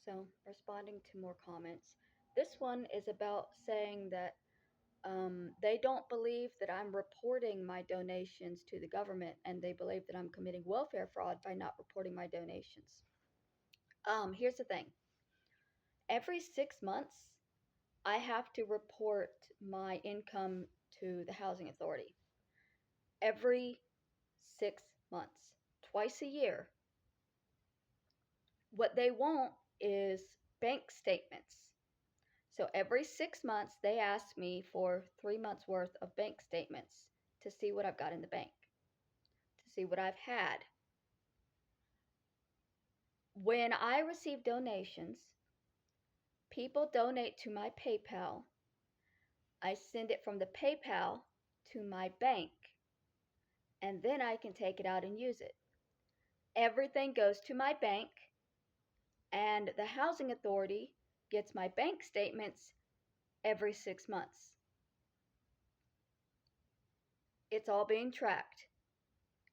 So, responding to more comments. This one is about saying that they don't believe that I'm reporting my donations to the government, and they believe that I'm committing welfare fraud by not reporting my donations. Here's the thing: every 6 months, I have to report my income to the housing authority. Every 6 months, twice a year. What they want is bank statements. So every 6 months, they ask me for 3 months worth of bank statements to see what I've got in the bank, to see what I've had. When I receive donations, people donate to my PayPal. I send it from the PayPal to my bank, and then I can take it out and use it. Everything goes to my bank, and the housing authority gets my bank statements every 6 months. It's all being tracked.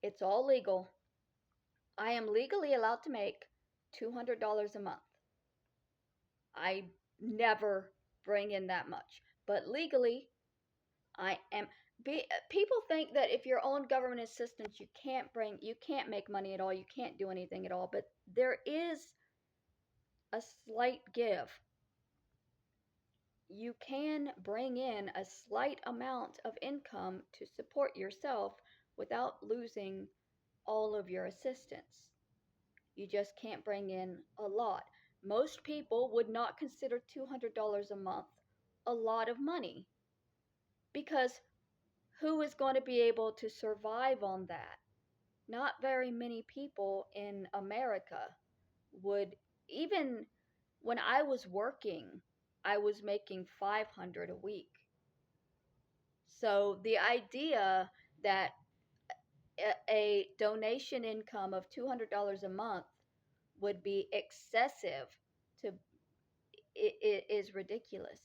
It's all legal. I am legally allowed to make $200 a month. I never bring in that much, but legally, I am. People think that if you're on government assistance, you can't make money at all, you can't do anything at all, but there is a slight give. You can bring in a slight amount of income to support yourself without losing all of your assistance. You just can't bring in a lot. Most people would not consider $200 a month a lot of money because who is going to be able to survive on that? Not very many people in America would. Even when I was working, I was making 500 a week. So the idea that a donation income of $200 a month would be excessive to it is ridiculous.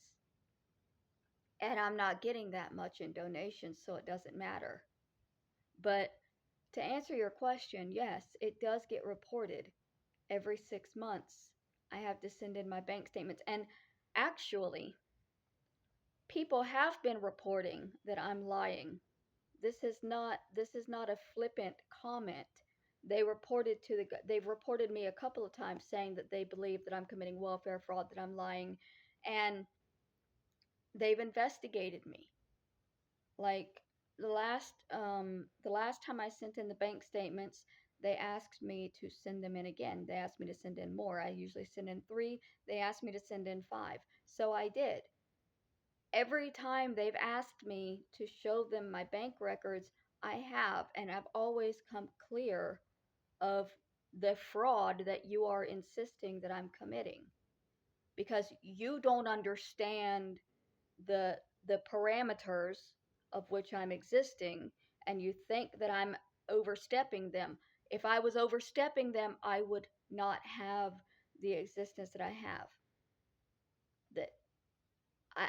And I'm not getting that much in donations, so it doesn't matter. But to answer your question, yes, it does get reported every 6 months. I have to send in my bank statements. And actually, people have been reporting that I'm lying. This is not a flippant comment. They've reported me a couple of times saying that they believe that I'm committing welfare fraud, that I'm lying, and they've investigated me. Like the last time I sent in the bank statements, they asked me to send them in again. They asked me to send in more. I usually send in 3. They asked me to send in 5. So I did. Every time they've asked me to show them my bank records, I have, and I've always come clear of the fraud that you are insisting that I'm committing because you don't understand the the parameters of which I'm existing, and you think that I'm overstepping them. If I was overstepping them, I would not have the existence that I have. That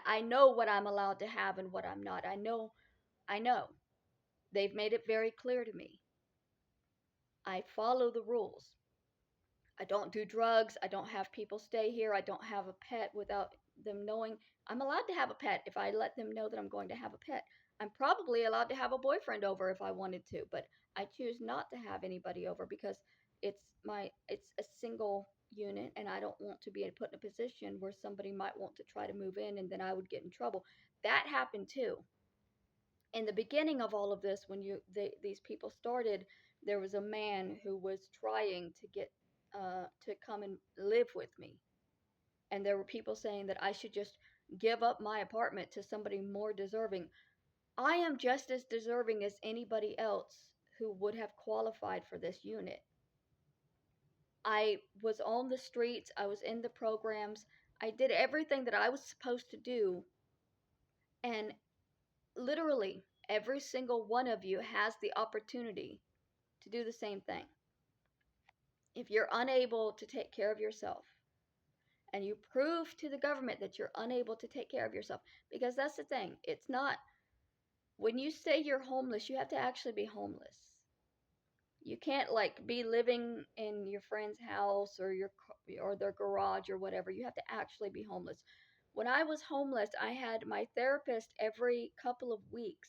I know what I'm allowed to have and what I'm not. I know. They've made it very clear to me. I follow the rules. I don't do drugs. I don't have people stay here. I don't have a pet without them knowing. I'm allowed to have a pet if I let them know that I'm going to have a pet. I'm probably allowed to have a boyfriend over if I wanted to, but I choose not to have anybody over because it's a single unit, and I don't want to be put in a position where somebody might want to try to move in and then I would get in trouble. That happened too. In the beginning of all of this, when these people started, there was a man who was trying to get to come and live with me, and there were people saying that I should just give up my apartment to somebody more deserving. I am just as deserving as anybody else who would have qualified for this unit. I was on the streets, I was in the programs, I did everything that I was supposed to do, and literally every single one of you has the opportunity to do the same thing. If you're unable to take care of yourself, and you prove to the government that you're unable to take care of yourself, because that's the thing, it's not, when you say you're homeless, you have to actually be homeless. You can't like be living in your friend's house or or their garage or whatever. You have to actually be homeless. When I was homeless, I had my therapist every couple of weeks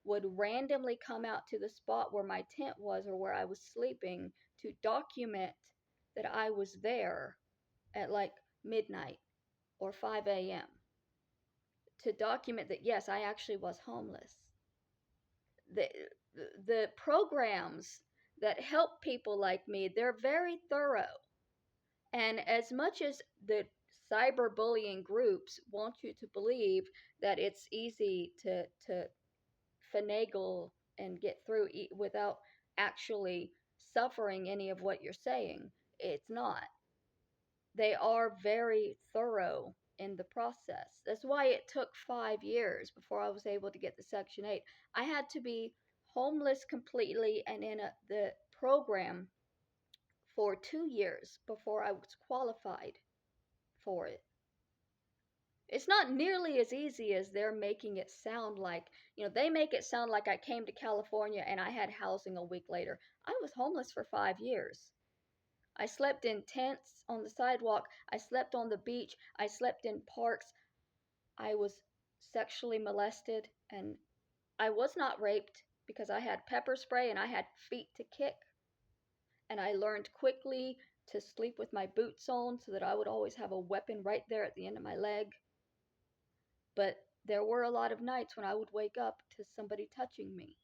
would randomly come out to the spot where my tent was or where I was sleeping to document that I was there at like midnight or 5 a.m. to document that yes, I actually was homeless. The the programs that help people like me, they're very thorough. And as much as the cyberbullying groups want you to believe that it's easy to finagle and get through without actually suffering any of what you're saying, it's not. They are very thorough in the process. That's why it took 5 years before I was able to get the Section 8. I had to be homeless completely and in the program for 2 years before I was qualified for it. It's not nearly as easy as they're making it sound like. They make it sound like I came to California and I had housing a week later. I was homeless for 5 years. I slept in tents on the sidewalk. I slept on the beach. I slept in parks. I was sexually molested and I was not raped because I had pepper spray and I had feet to kick. And I learned quickly to sleep with my boots on so that I would always have a weapon right there at the end of my leg. But there were a lot of nights when I would wake up to somebody touching me.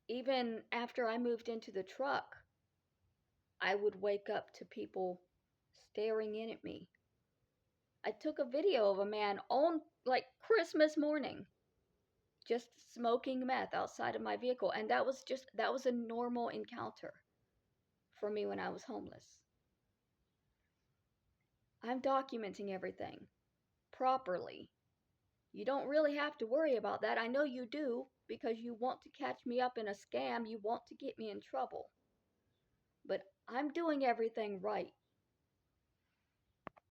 Even after I moved into the truck, I would wake up to people staring in at me. I took a video of a man on like Christmas morning just smoking meth outside of my vehicle, and that was a normal encounter for me when I was homeless. I'm documenting everything properly. You don't really have to worry about that. I know you do because you want to catch me up in a scam. You want to get me in trouble. But I'm doing everything right.